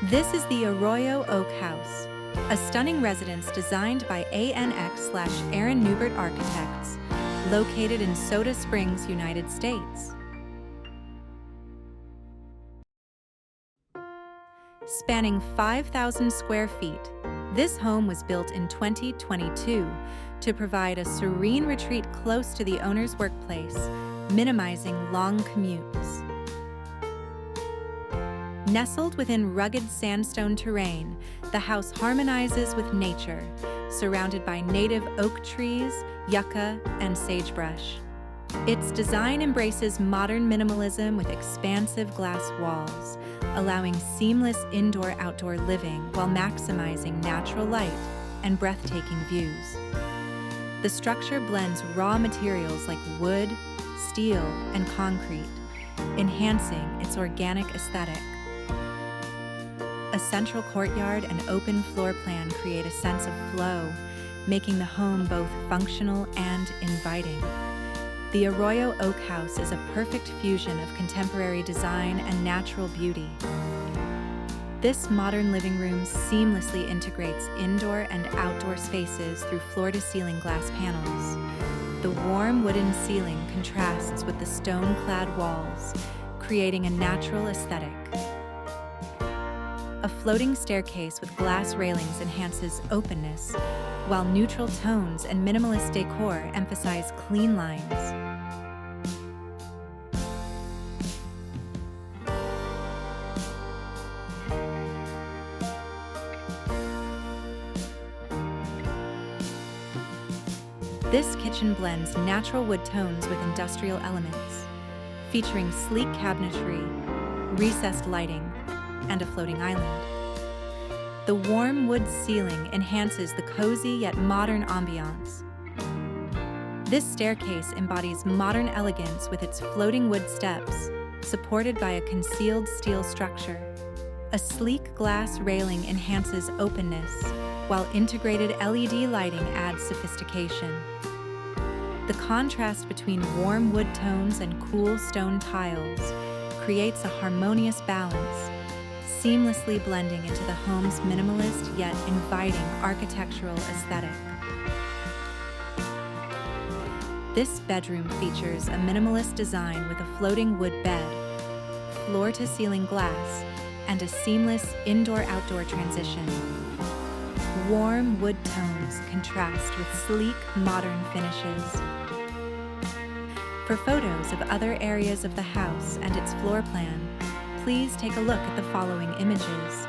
This is the Arroyo Oak House, a stunning residence designed by ANX/Aaron Neubert Architects, located in Soda Springs, United States. Spanning 5,000 square feet, this home was built in 2022 to provide a serene retreat close to the owner's workplace, minimizing long commutes. Nestled within rugged sandstone terrain, the house harmonizes with nature, surrounded by native oak trees, yucca, and sagebrush. Its design embraces modern minimalism with expansive glass walls, allowing seamless indoor-outdoor living while maximizing natural light and breathtaking views. The structure blends raw materials like wood, steel, and concrete, enhancing its organic aesthetic. A central courtyard and open floor plan create a sense of flow, making the home both functional and inviting. The Arroyo Oak House is a perfect fusion of contemporary design and natural beauty. This modern living room seamlessly integrates indoor and outdoor spaces through floor-to-ceiling glass panels. The warm wooden ceiling contrasts with the stone-clad walls, creating a natural aesthetic. A floating staircase with glass railings enhances openness, while neutral tones and minimalist decor emphasize clean lines. This kitchen blends natural wood tones with industrial elements, featuring sleek cabinetry, recessed lighting, and a floating island. The warm wood ceiling enhances the cozy yet modern ambiance. This staircase embodies modern elegance with its floating wood steps, supported by a concealed steel structure. A sleek glass railing enhances openness, while integrated LED lighting adds sophistication. The contrast between warm wood tones and cool stone tiles creates a harmonious balance, seamlessly blending into the home's minimalist yet inviting architectural aesthetic. This bedroom features a minimalist design with a floating wood bed, floor-to-ceiling glass, and a seamless indoor-outdoor transition. Warm wood tones contrast with sleek, modern finishes. For photos of other areas of the house and its floor plan, please take a look at the following images.